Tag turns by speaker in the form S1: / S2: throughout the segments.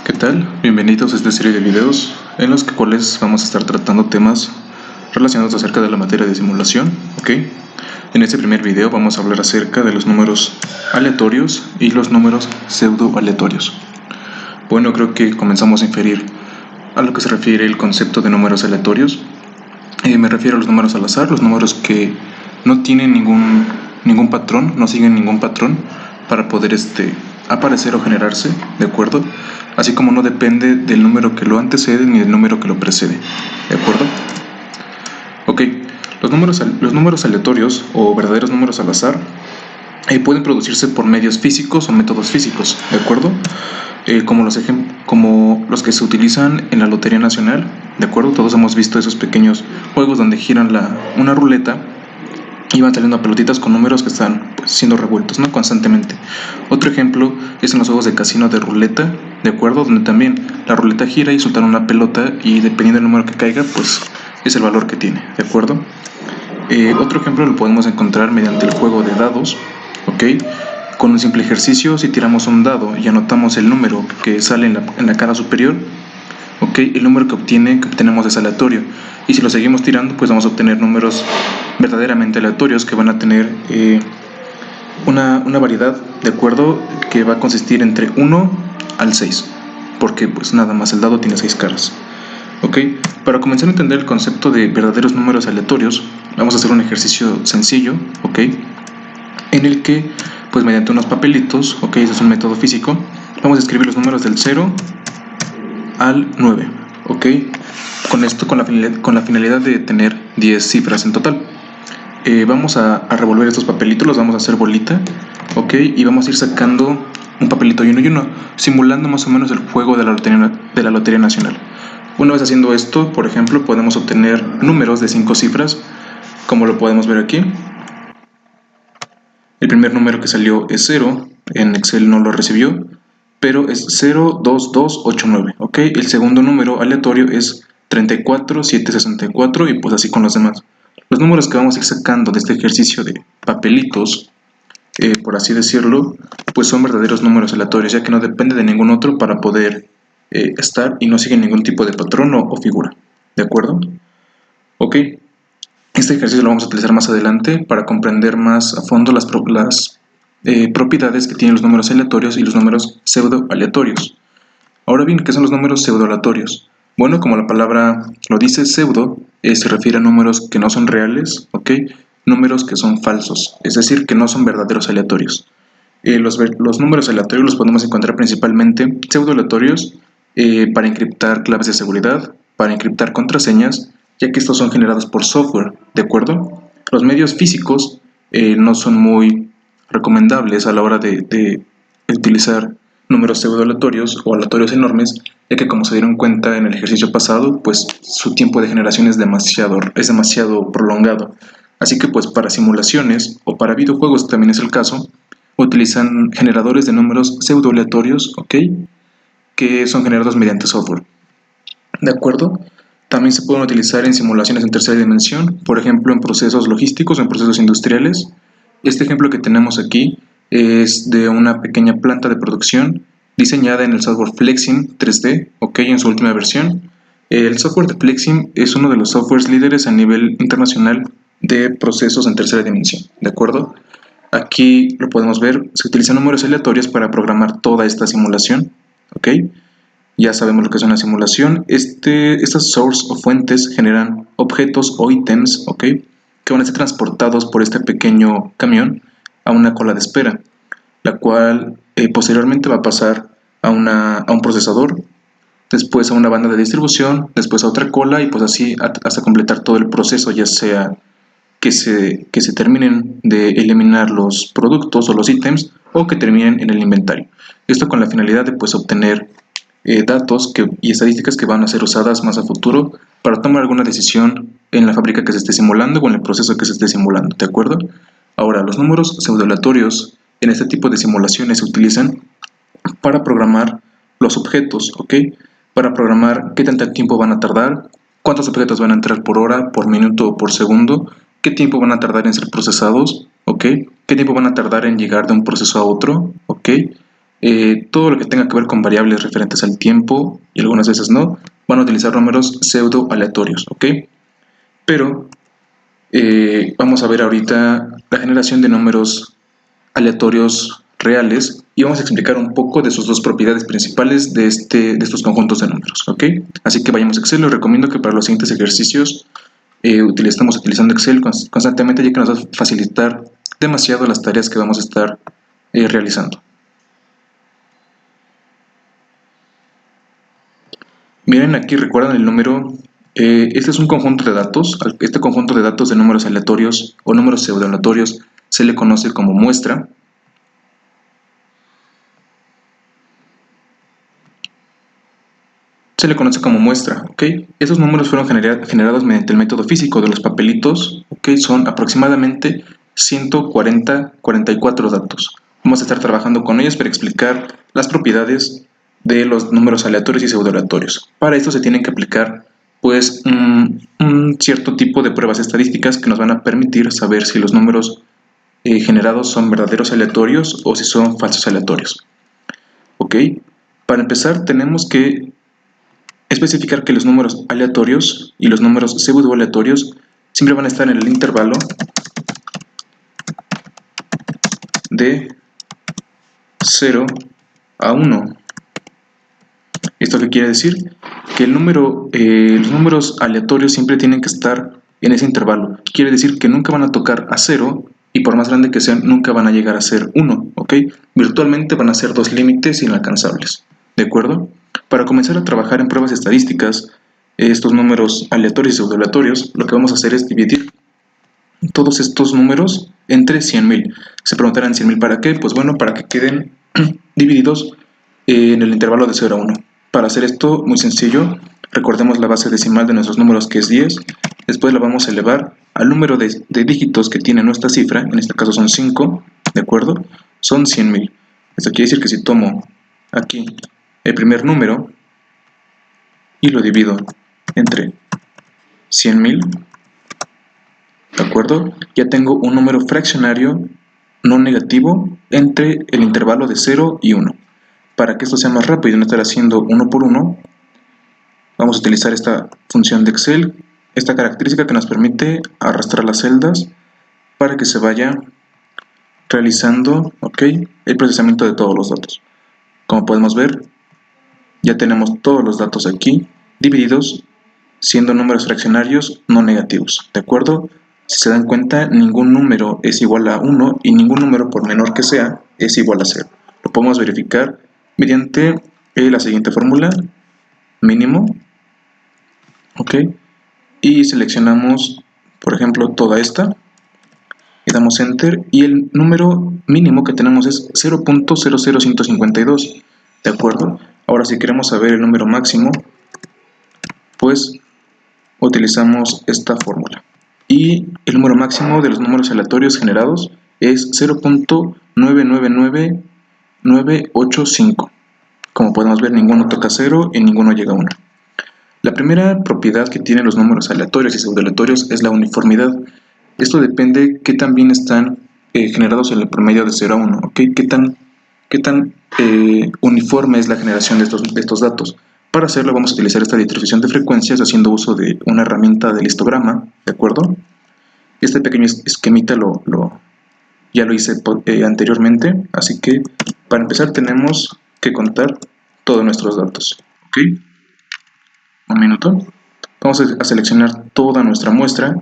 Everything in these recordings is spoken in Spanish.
S1: ¿Qué tal? Bienvenidos a esta serie de videos en los cuales vamos a estar tratando temas relacionados acerca de la materia de simulación, ¿ok? En este primer video vamos a hablar acerca de los números aleatorios y los números pseudo aleatorios. Bueno, creo que comenzamos a inferir a lo que se refiere el concepto de números aleatorios. Me refiero a los números al azar, los números que no tienen ningún patrón, no siguen ningún patrón para poder aparecer o generarse, ¿de acuerdo? Así como no depende del número que lo antecede ni del número que lo precede, ¿de acuerdo? Ok, los números aleatorios o verdaderos números al azar pueden producirse por medios físicos o métodos físicos, ¿de acuerdo? Como los que se utilizan en la Lotería Nacional, ¿de acuerdo? Todos hemos visto esos pequeños juegos donde giran una ruleta y van saliendo pelotitas con números que están siendo revueltos, ¿no? Constantemente. Otro ejemplo es en los juegos de casino de ruleta, ¿de acuerdo? Donde también la ruleta gira y sueltan una pelota y dependiendo del número que caiga, pues es el valor que tiene, ¿de acuerdo? Otro ejemplo lo podemos encontrar mediante el juego de dados, ¿ok? Con un simple ejercicio, si tiramos un dado y anotamos el número que sale en la cara superior, ¿ok? El número que obtenemos es aleatorio. Y si lo seguimos tirando, pues vamos a obtener números verdaderamente aleatorios que van a tener una variedad, ¿de acuerdo? Que va a consistir entre 1 al 6, porque pues nada más el dado tiene 6 caras, ¿ok? Para comenzar a entender el concepto de verdaderos números aleatorios, vamos a hacer un ejercicio sencillo, ¿ok? En el que, pues mediante unos papelitos, ¿ok? Ese es un método físico, vamos a escribir los números del 0 al 9, ¿ok? Con esto, con la finalidad de tener 10 cifras en total. Vamos a revolver estos papelitos, los vamos a hacer bolita, ¿ok? Y vamos a ir sacando un papelito y uno, simulando más o menos el juego de la Lotería Nacional. Una vez haciendo esto, por ejemplo, podemos obtener números de 5 cifras, como lo podemos ver aquí. El primer número que salió es 0, en Excel no lo recibió, pero es 02289, ¿ok? El segundo número aleatorio es 34764 y pues así con los demás. Los números que vamos a ir sacando de este ejercicio de papelitos, por así decirlo, pues son verdaderos números aleatorios, ya que no depende de ningún otro para poder estar y no siguen ningún tipo de patrón o figura, ¿de acuerdo? Ok, este ejercicio lo vamos a utilizar más adelante para comprender más a fondo las propiedades que tienen los números aleatorios y los números pseudo aleatorios. Ahora bien, ¿qué son los números pseudo aleatorios? Bueno, como la palabra lo dice, pseudo se refiere a números que no son reales, ¿ok? Números que son falsos, es decir, que no son verdaderos aleatorios. Los números aleatorios los podemos encontrar principalmente pseudo aleatorios para encriptar claves de seguridad, para encriptar contraseñas, ya que estos son generados por software, ¿de acuerdo? Los medios físicos no son muy recomendables a la hora de utilizar números pseudo aleatorios o aleatorios enormes, ya que como se dieron cuenta en el ejercicio pasado, pues su tiempo de generación es demasiado prolongado. Así que pues para simulaciones o para videojuegos también es el caso, utilizan generadores de números pseudo aleatorios, ¿ok? Que son generados mediante software, ¿de acuerdo? También se pueden utilizar en simulaciones en tercera dimensión, por ejemplo en procesos logísticos o en procesos industriales. Este ejemplo que tenemos aquí es de una pequeña planta de producción diseñada en el software Flexim 3D, ok, en su última versión. El software de Flexim es uno de los softwares líderes a nivel internacional de procesos en tercera dimensión, ¿de acuerdo? Aquí lo podemos ver, se utilizan números aleatorios para programar toda esta simulación, ok. Ya sabemos lo que es una simulación. Estas source o fuentes generan objetos o ítems, ¿ok? Que van a ser transportados por este pequeño camión a una cola de espera, la cual posteriormente va a pasar a un procesador, después a una banda de distribución, después a otra cola y pues así hasta completar todo el proceso, ya sea que se terminen de eliminar los productos o los ítems o que terminen en el inventario. Esto con la finalidad de pues obtener datos y estadísticas que van a ser usadas más a futuro para tomar alguna decisión en la fábrica que se esté simulando o en el proceso que se esté simulando, ¿de acuerdo? Ahora, los números pseudo-aleatorios en este tipo de simulaciones se utilizan para programar los objetos, ¿ok? Para programar qué tanto tiempo van a tardar, cuántos objetos van a entrar por hora, por minuto o por segundo, qué tiempo van a tardar en ser procesados, ¿ok? Qué tiempo van a tardar en llegar de un proceso a otro, ¿ok? todo lo que tenga que ver con variables referentes al tiempo, y algunas veces no, van a utilizar números pseudo aleatorios, ¿ok? Pero vamos a ver ahorita la generación de números aleatorios reales y vamos a explicar un poco de sus dos propiedades principales de estos conjuntos de números, ¿ok? Así que vayamos a Excel. Les recomiendo que para los siguientes ejercicios estamos utilizando Excel constantemente, ya que nos va a facilitar demasiado las tareas que vamos a estar realizando. Miren aquí, recuerdan el número, este es un conjunto de datos. Este conjunto de datos de números aleatorios o números pseudoaleatorios se le conoce como muestra. Se le conoce como muestra, ¿ok? Estos números fueron generados mediante el método físico de los papelitos, ¿ok? Son aproximadamente 144 datos. Vamos a estar trabajando con ellos para explicar las propiedades de los números aleatorios y pseudoaleatorios. Para esto se tienen que aplicar, pues, un cierto tipo de pruebas estadísticas que nos van a permitir saber si los números generados son verdaderos aleatorios o si son falsos aleatorios, ¿ok? Para empezar, tenemos que especificar que los números aleatorios y los números pseudoaleatorios siempre van a estar en el intervalo de 0 a 1. ¿Esto qué quiere decir? Que los números aleatorios siempre tienen que estar en ese intervalo. Quiere decir que nunca van a tocar a 0 y por más grande que sean, nunca van a llegar a ser 1, ¿ok? Virtualmente van a ser dos límites inalcanzables, ¿de acuerdo? Para comenzar a trabajar en pruebas estadísticas, estos números aleatorios y pseudoaleatorios, lo que vamos a hacer es dividir todos estos números entre 100.000. Se preguntarán 100.000 ¿para qué? Pues bueno, para que queden divididos en el intervalo de 0 a 1. Para hacer esto, muy sencillo, recordemos la base decimal de nuestros números, que es 10. Después la vamos a elevar al número de dígitos que tiene nuestra cifra, en este caso son 5, ¿de acuerdo? Son 100.000. Esto quiere decir que si tomo aquí el primer número y lo divido entre 100.000, ¿de acuerdo? Ya tengo un número fraccionario no negativo entre el intervalo de 0 y 1. Para que esto sea más rápido y no estar haciendo uno por uno, vamos a utilizar esta función de Excel, esta característica que nos permite arrastrar las celdas para que se vaya realizando, ¿ok?, el procesamiento de todos los datos. Como podemos ver, ya tenemos todos los datos aquí divididos siendo números fraccionarios no negativos, ¿de acuerdo? Si se dan cuenta, ningún número es igual a 1 y ningún número, por menor que sea, es igual a 0. Lo podemos verificar mediante la siguiente fórmula, mínimo, ¿ok? Y seleccionamos, por ejemplo, toda esta, y damos Enter, y el número mínimo que tenemos es 0.00152, ¿de acuerdo? Ahora, si queremos saber el número máximo, pues utilizamos esta fórmula. Y el número máximo de los números aleatorios generados es 0.999985. Como podemos ver, ninguno toca 0 y ninguno llega a 1. La primera propiedad que tienen los números aleatorios y pseudoaleatorios es la uniformidad. Esto depende de qué tan bien están generados en el promedio de 0 a 1, ¿ok? Qué tan uniforme es la generación de estos datos. Para hacerlo vamos a utilizar esta distribución de frecuencias haciendo uso de una herramienta de histograma, ¿de acuerdo? Este pequeño esquemita ya lo hice anteriormente, así que para empezar tenemos que contar todos nuestros datos, ¿ok? Un minuto. Vamos a seleccionar toda nuestra muestra.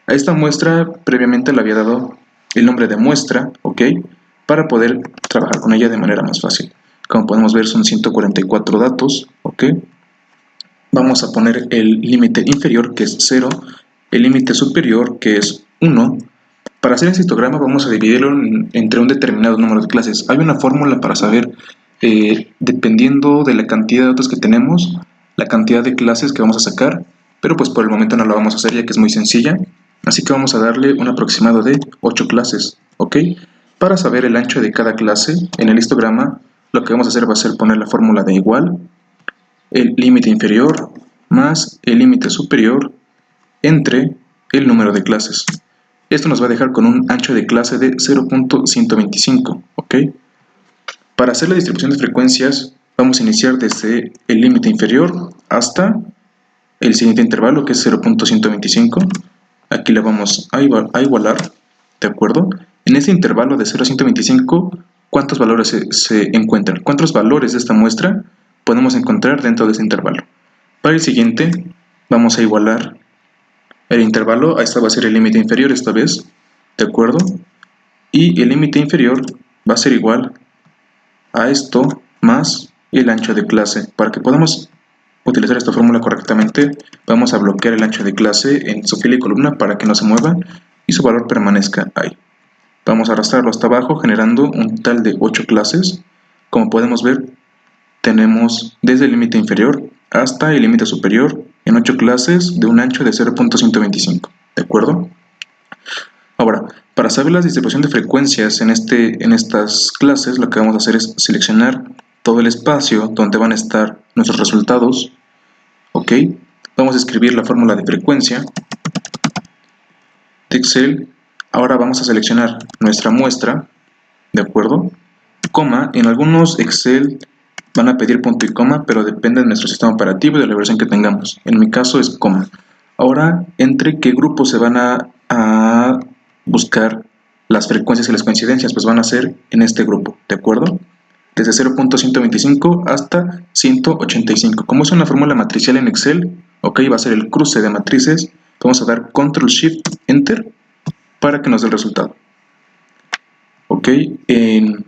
S1: A esta muestra previamente le había dado el nombre de muestra, ¿ok?, para poder trabajar con ella de manera más fácil. Como podemos ver, son 144 datos, ¿ok? Vamos a poner el límite inferior, que es 0, el límite superior, que es 1. Para hacer este histograma vamos a dividirlo entre un determinado número de clases. Hay una fórmula para saber, dependiendo de la cantidad de datos que tenemos, la cantidad de clases que vamos a sacar, pero pues por el momento no la vamos a hacer ya que es muy sencilla. Así que vamos a darle un aproximado de 8 clases, ¿ok? Para saber el ancho de cada clase en el histograma, lo que vamos a hacer va a ser poner la fórmula de igual, el límite inferior más el límite superior entre el número de clases. Esto nos va a dejar con un ancho de clase de 0.125, ¿ok? Para hacer la distribución de frecuencias, vamos a iniciar desde el límite inferior hasta el siguiente intervalo, que es 0.125. Aquí le vamos a igualar, ¿de acuerdo? En ese intervalo de 0 a 125, ¿cuántos valores se encuentran? ¿Cuántos valores de esta muestra podemos encontrar dentro de ese intervalo? Para el siguiente, vamos a igualar el intervalo, esta va a ser el límite inferior esta vez, ¿de acuerdo? Y el límite inferior va a ser igual a esto más el ancho de clase. Para que podamos utilizar esta fórmula correctamente, vamos a bloquear el ancho de clase en su fila y columna para que no se mueva y su valor permanezca ahí. Vamos a arrastrarlo hasta abajo generando un total de 8 clases. Como podemos ver, tenemos desde el límite inferior hasta el límite superior en 8 clases de un ancho de 0.125, ¿de acuerdo? Ahora, para saber la distribución de frecuencias en estas clases, lo que vamos a hacer es seleccionar todo el espacio donde van a estar nuestros resultados, ¿ok? Vamos a escribir la fórmula de frecuencia de Excel. Ahora vamos a seleccionar nuestra muestra, ¿de acuerdo? Coma, en algunos Excel van a pedir punto y coma, pero depende de nuestro sistema operativo y de la versión que tengamos. En mi caso es coma. Ahora, ¿entre qué grupos se van a buscar las frecuencias y las coincidencias? Pues van a ser en este grupo, ¿de acuerdo? Desde 0.125 hasta 185. Como es una fórmula matricial en Excel, ok, va a ser el cruce de matrices. Vamos a dar Control Shift Enter para que nos dé el resultado. Ok, en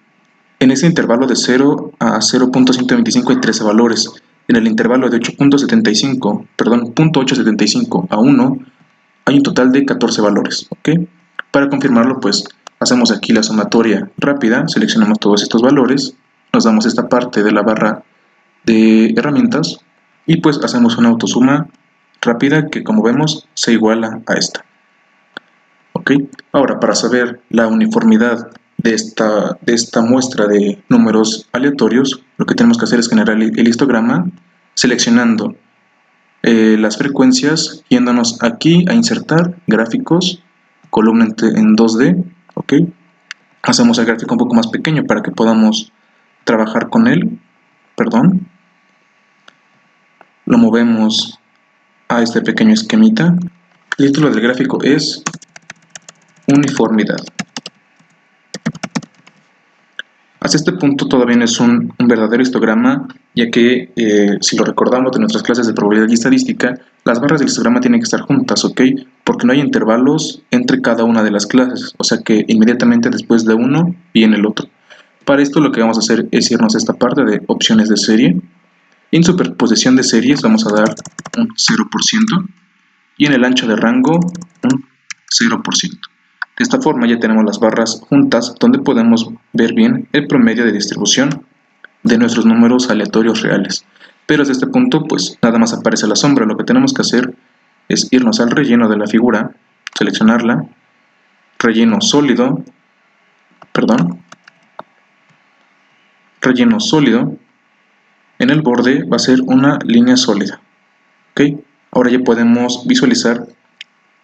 S1: ese intervalo de 0 a 0.125 hay 13 valores. En el intervalo de 0.875 a 1 hay un total de 14 valores. ¿Ok? Para confirmarlo, pues hacemos aquí la sumatoria rápida, seleccionamos todos estos valores, nos damos esta parte de la barra de herramientas y pues hacemos una autosuma rápida que, como vemos, se iguala a esta. ¿Ok? Ahora, para saber la uniformidad de esta muestra de números aleatorios, lo que tenemos que hacer es generar el histograma seleccionando las frecuencias, yéndonos aquí a insertar gráficos, columna en 2D, ¿ok? Hacemos el gráfico un poco más pequeño para que podamos trabajar con él, perdón. Lo movemos a este pequeño esquemita. El título del gráfico es uniformidad. Hasta este punto todavía no es un verdadero histograma, ya que si lo recordamos de nuestras clases de probabilidad y estadística, las barras del histograma tienen que estar juntas, ¿ok? Porque no hay intervalos entre cada una de las clases, o sea que inmediatamente después de uno viene el otro. Para esto lo que vamos a hacer es irnos a esta parte de opciones de serie. En superposición de series vamos a dar un 0% y en el ancho de rango un 0%. De esta forma ya tenemos las barras juntas donde podemos ver bien el promedio de distribución de nuestros números aleatorios reales. Pero desde este punto pues nada más aparece la sombra. Lo que tenemos que hacer es irnos al relleno de la figura, seleccionarla, relleno sólido, en el borde va a ser una línea sólida. ¿Ok? Ahora ya podemos visualizar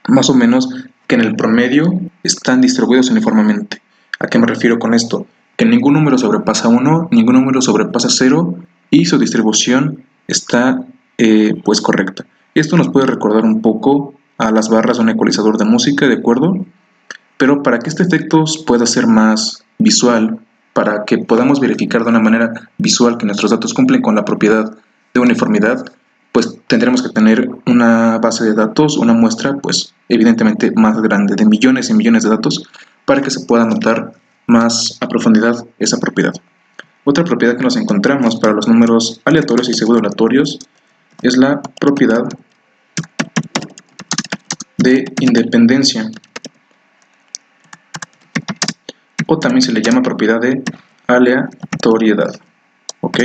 S1: más o menos que en el promedio están distribuidos uniformemente. ¿A qué me refiero con esto? Que ningún número sobrepasa 1, ningún número sobrepasa 0 y su distribución está pues correcta. Esto nos puede recordar un poco a las barras de un ecualizador de música, ¿de acuerdo? Pero para que este efecto pueda ser más visual, para que podamos verificar de una manera visual que nuestros datos cumplen con la propiedad de uniformidad, pues tendremos que tener una base de datos, una muestra, pues evidentemente más grande, de millones y millones de datos, para que se pueda notar más a profundidad esa propiedad. Otra propiedad que nos encontramos para los números aleatorios y pseudo-aleatorios es la propiedad de independencia, o también se le llama propiedad de aleatoriedad. ¿Ok?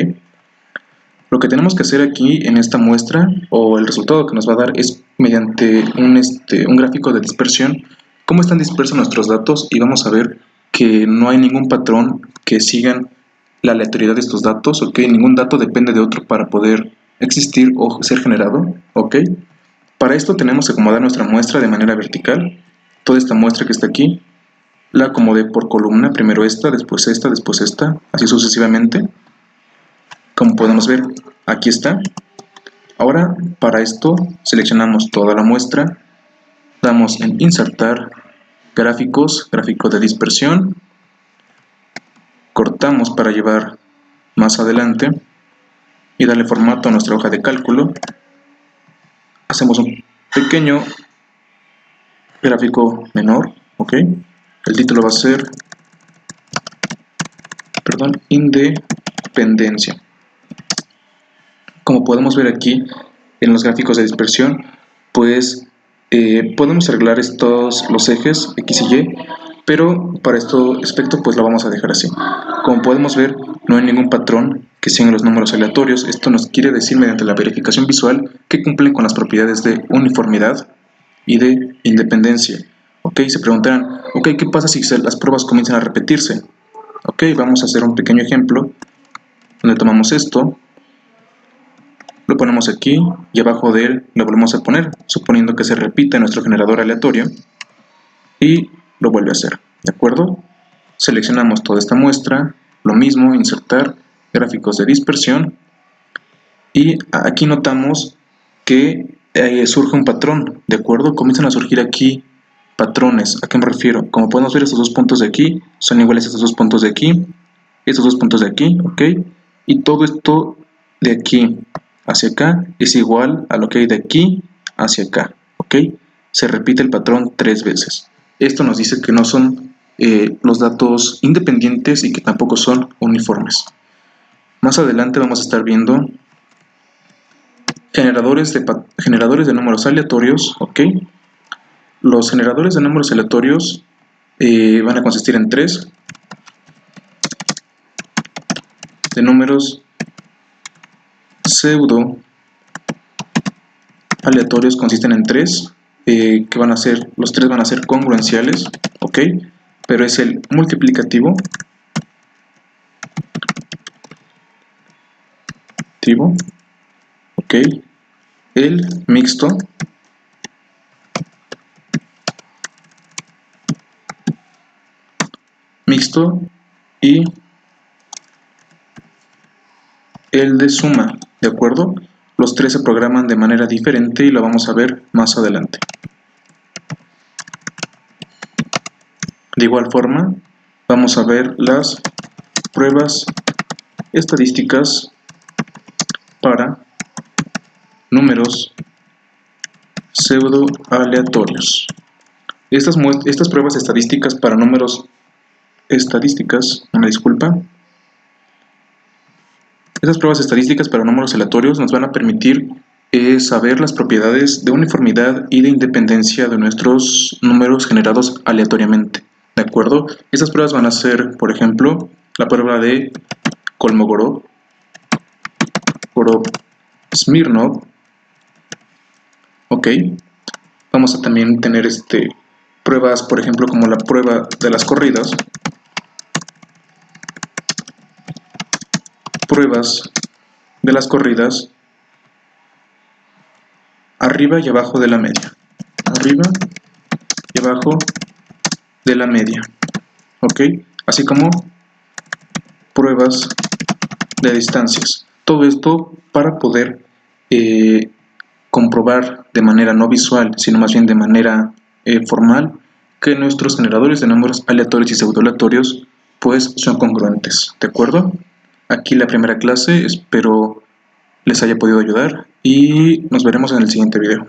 S1: Lo que tenemos que hacer aquí en esta muestra, o el resultado que nos va a dar, es mediante un gráfico de dispersión, cómo están dispersos nuestros datos, y vamos a ver que no hay ningún patrón que sigan la aleatoriedad de estos datos, ¿ok? Ningún dato depende de otro para poder existir o ser generado, ¿ok? Para esto tenemos que acomodar nuestra muestra de manera vertical, toda esta muestra que está aquí, la acomodé por columna, primero esta, después esta, así sucesivamente. Como podemos ver, aquí está. Ahora, para esto, seleccionamos toda la muestra, damos en insertar, gráficos, gráfico de dispersión, cortamos para llevar más adelante y darle formato a nuestra hoja de cálculo. Hacemos un pequeño gráfico menor, ¿ok? El título va a ser, independencia. Como podemos ver aquí en los gráficos de dispersión, pues podemos arreglar los ejes X y Y, pero para este aspecto pues lo vamos a dejar así. Como podemos ver, no hay ningún patrón que siga los números aleatorios. Esto nos quiere decir mediante la verificación visual que cumplen con las propiedades de uniformidad y de independencia. Ok, se preguntarán, ok, ¿qué pasa si las pruebas comienzan a repetirse? Ok, vamos a hacer un pequeño ejemplo donde tomamos esto, lo ponemos aquí y abajo de él lo volvemos a poner, suponiendo que se repita nuestro generador aleatorio, y lo vuelve a hacer, ¿de acuerdo? Seleccionamos toda esta muestra, lo mismo, insertar, gráficos de dispersión, y aquí notamos que surge un patrón, ¿de acuerdo? Comienzan a surgir aquí patrones. ¿A qué me refiero? Como podemos ver, estos dos puntos de aquí son iguales a estos dos puntos de aquí, estos dos puntos de aquí, ¿ok? Y todo esto de aquí hacia acá es igual a lo que hay de aquí hacia acá, ¿ok? Se repite el patrón 3 veces. Esto nos dice que no son los datos independientes y que tampoco son uniformes. Más adelante vamos a estar viendo generadores de números aleatorios, ¿ok? Los generadores de números aleatorios van a consistir en 3 de números pseudo aleatorios, consisten en 3 que van a ser, los 3 van a ser congruenciales, ¿ok? Pero es el multiplicativo, ¿ok? El mixto, y el de suma, ¿de acuerdo? Los 3 se programan de manera diferente y lo vamos a ver más adelante. De igual forma, vamos a ver las pruebas estadísticas para números pseudo aleatorios. Estas pruebas estadísticas para números Estas pruebas estadísticas para números aleatorios nos van a permitir saber las propiedades de uniformidad y de independencia de nuestros números generados aleatoriamente, ¿de acuerdo? Estas pruebas van a ser, por ejemplo, la prueba de Kolmogorov, Smirnov, ok. Vamos a también tener pruebas, por ejemplo, como la prueba de las corridas, arriba y abajo de la media, ok, así como pruebas de distancias. Todo esto para poder comprobar de manera no visual, sino más bien de manera formal, que nuestros generadores de números aleatorios y pseudoaleatorios pues son congruentes, ¿de acuerdo? Aquí la primera clase, espero les haya podido ayudar y nos veremos en el siguiente video.